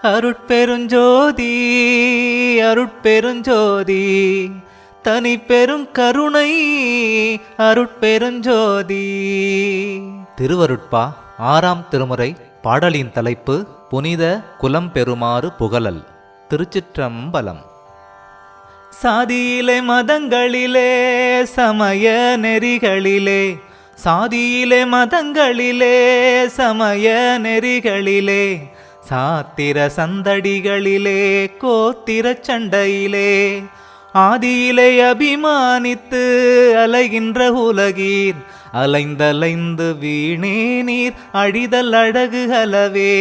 அருட்பெருஞ்சோதி அருட்பெருஞ்சோதி தனி பெரும் கருணை அருட்பெருஞ்சோதி. திருவருட்பா ஆறாம் திருமுறை. பாடலின் தலைப்பு புனித குலம் பெறுமாறு புகழல். திருச்சிற்றம்பலம். சாதியிலே மதங்களிலே சமய நெறிகளிலே, சாதியிலே மதங்களிலே சமய நெறிகளிலே, சாத்திர சந்தடிகளிலே கோத்திர சண்டையிலே, ஆதியிலே அபிமானித்து அலைகின்ற உலகீர், அலைந்தலைந்து வீணே நீர் அழிதல் அழகு அளவே,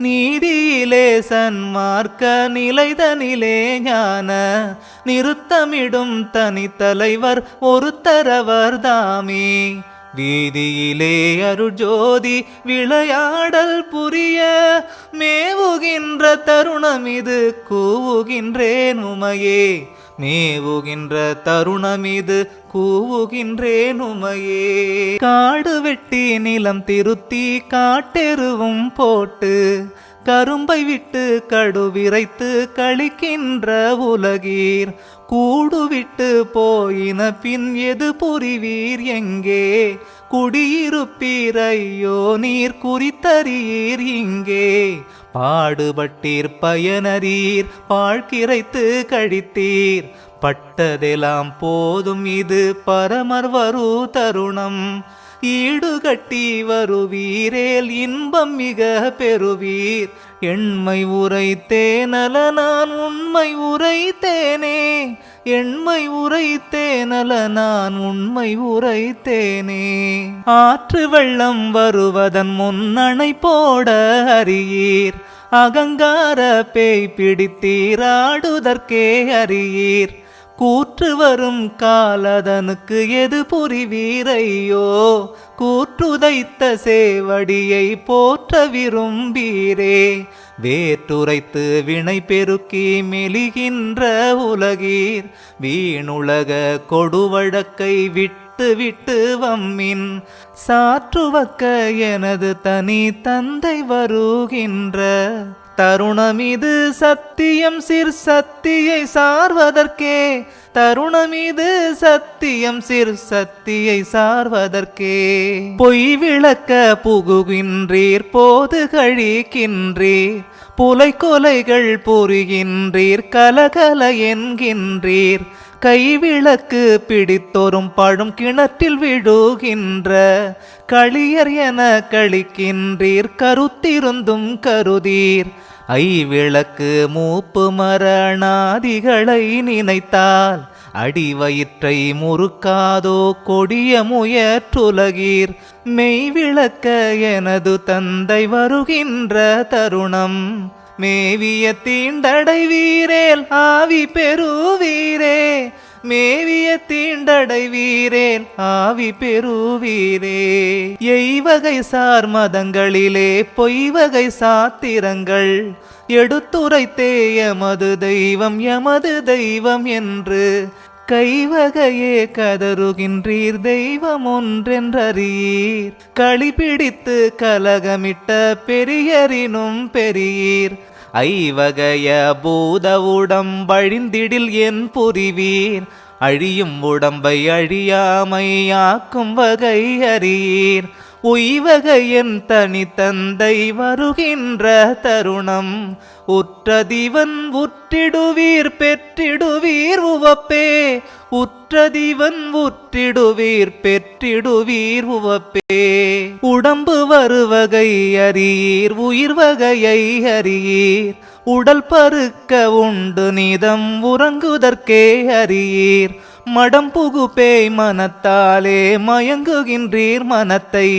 நீதியிலே சன்மார்க்க நிலைதனிலே ஞான நிறுத்தமிடும் தனித்தலைவர் ஒருத்தரவர் தாமே, வீதியிலே அருஜோதி விளையாடல் புரிய மேவுகின்ற தருணமிது கூவுகின்றேன் உமையே, மேவுகின்ற தருணமிது கூவுகின்றேன் உமையே. காடு வெட்டி நிலம் திருத்தி காட்டெருவும் போட்டு, கரும்பை விட்டு கடுவிரைத்து கழிக்கின்ற உலகீர், கூடுவிட்டு போயின பின் எது புரிவீர் எங்கே, குடியிருப்பீர் ஐயோ நீர் குறித்தறியீர் இங்கே, பாடுபட்டீர் பயனறீர் வாழ்க்கிறைத்து கழித்தீர், பட்டதெல்லாம் போதும் இது பரமர் வரு தருணம், ஈடுகட்டி வருவீரேல் இன்பம் மிக பெறுவீர், எண்மை உரைத்தேனல நான் உண்மை உரைத்தேனே, எண்மை உரைத்தேனல நான் உண்மை உரைத்தேனே. ஆற்று வெள்ளம் வருவதன் முன்னணை போட அறியீர், அகங்கார பேய் பிடித்தீர் ஆடுதற்கே அறியீர், கூற்று வரும் காலதனுக்கு எது புரிவீரையோ, கூற்றுதைத்த சேவடியை போற்ற விரும்பீரே, வேற்றுரைத்து வினை பெருக்கி மெலிகின்ற உலகீர், வீணுலக கொடுவழக்கை விட்டு விட்டு வம்மின், சாற்றுவக்க எனது தனி தந்தை வருகின்ற தருணமிது சத்தியம் சிற் சத்தியை சார்வதற்கே, தருணமிது சத்தியம் சிற் சத்தியை சார்வதற்கே, பொய் விளக்க புகுகின்றீர் போது கழிக்கின்றீர், புலை கொலைகள் புரிகின்றீர் கலகல என்கின்றீர், கைவிளக்கு பிடித்தோறும் பழும் கிணற்றில் விழுகின்ற களியர் என கழிக்கின்றீர் கருத்திருந்தும் கருதீர், ஐவிளக்கு மூப்பு மரணாதிகளை நினைத்தால் அடிவயிற்றை முறுக்காதோ கொடிய முயற்றுலகீர், மெய்விளக்க எனது தந்தை வருகின்ற தருணம், மேவிய தீண்டடைவீரேல் ஆவி பெறுவீரே, மேவிய தீண்டடைவீரேல் ஆவி பெறுவீரே. எய்வகை சார் மதங்களிலே பொய்வகை சாத்திரங்கள் எடுத்துரைத்தே எமது தெய்வம் எமது தெய்வம் என்று, கைவகையே கதறுகின்றீர் தெய்வம் ஒன்றென்றறியீர், களி பிடித்து கலகமிட்ட பெரியரினும் பெரியீர், ஐவகைய பூத உடம்பழிந்திடில் என் புரிவீர், அழியும் உடம்பை அழியாமையாக்கும் வகை அறியீர், உய்வகையன் தனி தந்தை வருகின்ற தருணம், உற்றதிவன் உற்றிடுவீர் பெற்றிடுவீர் உவப்பே, உற்றதிவன் உற்றிடுவீர் பெற்றிடுவீர் உவப்பே, உடம்பு வருவகை அறியீர் உயிர் வகையை அறியீர், உடல் பருக்க உண்டு நிதம் உறங்குதற்கே அறியீர், மடம் புகுபேய் மனத்தாலே மயங்குகின்றீர் மனத்தை,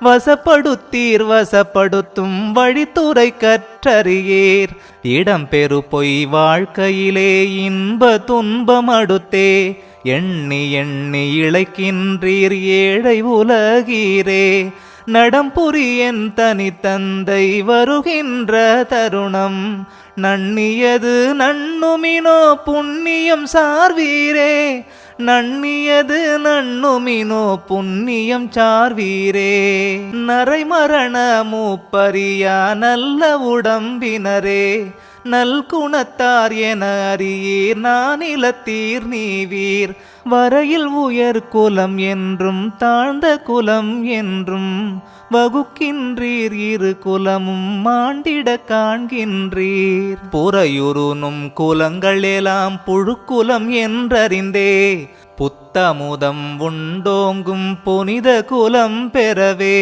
வசப்படுத்தீர் வசப்படுத்தும் வழித்துறை கற்றறியீர், இடம்பெறு பொய் வாழ்க்கையிலே இன்ப துன்பம் அடுத்தே, எண்ணி எண்ணி இழைக்கின்றீர் ஏழை உலகீரே, நடம்புரியன் தனி தந்தை வருகின்ற தருணம் நன்னியது நண்ணுமினோ புண்ணியம் சார்வீரே நன்னியது நண்ணுமினோ புண்ணியம் சார்வீரே நரைமரண மூப்பரியா நல்ல உடம்பினரே நல்குணத்தார் என அறியீர் நானிலத்தீர் நீவீர் வரையில் உயர் குலம் என்றும் தாழ்ந்த குலம் என்றும் வகுக்கின்றீர் இரு குலமும் மாண்டிட காண்கின்றீர் புறையுறுனும் குலங்களெல்லாம் புழுக்குலம் என்றறிந்தே புத்தமுதம் உண்டோங்கும் புனித குலம் பெறவே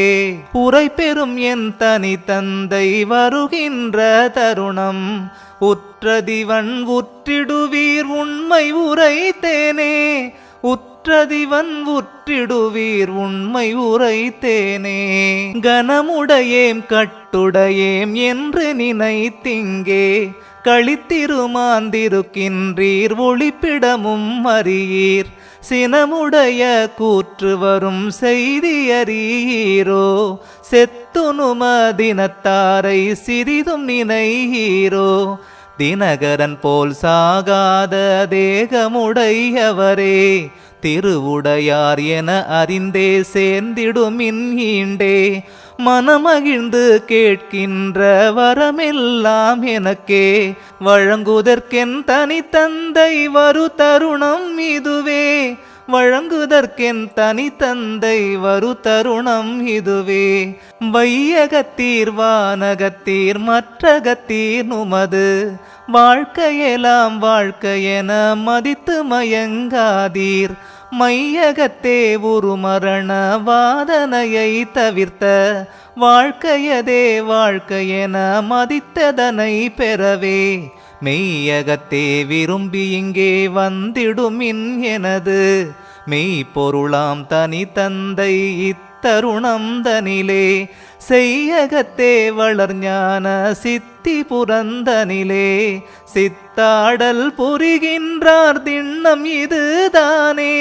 உரை பெறும் என் தனி தந்தை வருகின்ற தருணம் உற்றதிவன் உற்றிடுவீர் உண்மை உரைத்தேனே உற்றதிவன் உற்றிடுவீர் உண்மை உரைத்தேனே கனமுடையேம் கட்டுடையேம் என்று நினைத்திங்கே களித்திருமாந்திருக்கின்றீர் ஒளிப்பிடமும் அறியீர் சினமுடைய கூற்று வரும் செய்தி அறியீரோ செத்துணுமதினத்தாரை சிறிதும் நினையீரோ தினகரன் போல் சாகாத தேகமுடையவரே திருவுடையார் என அறிந்தே சேர்ந்திடுமின் ஈண்டே மனமகிழ்ந்து கேட்கின்ற வரமெல்லாம் எனக்கே வழங்குதற்கென் தனி தந்தை வரு தருணம் இதுவே வழங்குதற்கென் தனி தந்தை வரு தருணம் இதுவே வையகத்தீர் வானகத்தீர் மற்றகத்தீர் நுமது வாழ்க்கையெல்லாம் வாழ்க்கையென மதித்து மயங்காதீர் மையகத்தே ஒரு மரண வாதனையை தவிர்த்த வாழ்க்கையதே வாழ்க்கையென மதித்ததனை பெறவே மெய்யகத்தே விரும்பி இங்கே வந்திடுமின் எனது மெய்ப்பொருளாம் தனி தந்தை இத்தருணம் தனிலே செய்யகத்தே வளர்ஞான சித்தி புரந்தனிலே சித்தாடல் புரிகின்றார் திண்ணம் இதுதானே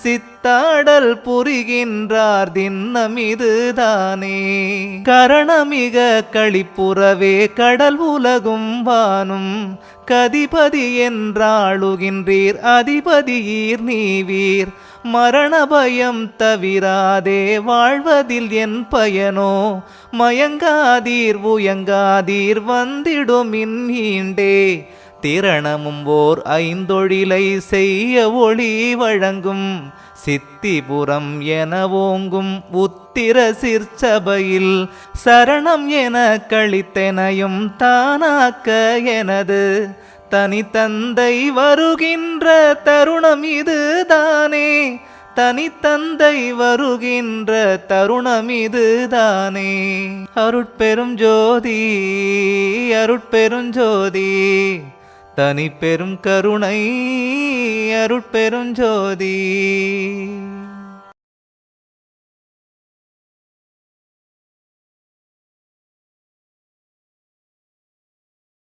சித்தாடல் புரிகின்றார் திண்ணம் இதுதானே கரணமிக களிப்புறவே கடல் உலகும் வானும் கதிபதி என்றாளுகின்றீர் அதிபதியீர் நீவீர் மரண பயம் தவிராதே வாழ்வதில் என் பயனோ மயங்காதீர் உயங்காதீர் வந்திடுமின் ஈண்டே திரணமும் ஓர் ஐந்தொழிலை செய்ய ஒளி வழங்கும் சித்திபுரம் என ஓங்கும் உத்திர சிற்சபையில் சரணம் என கழித்தெனையும் தானாக்க எனது தனி தந்தை வருகின்ற தருணம் இதுதானே தனி தந்தை வருகின்ற தருணம் இதுதானே அருட்பெரும் ஜோதி அருட்பெரும் ஜோதி தனி பெரும் கருணை அருட்பெரும் ஜோதி.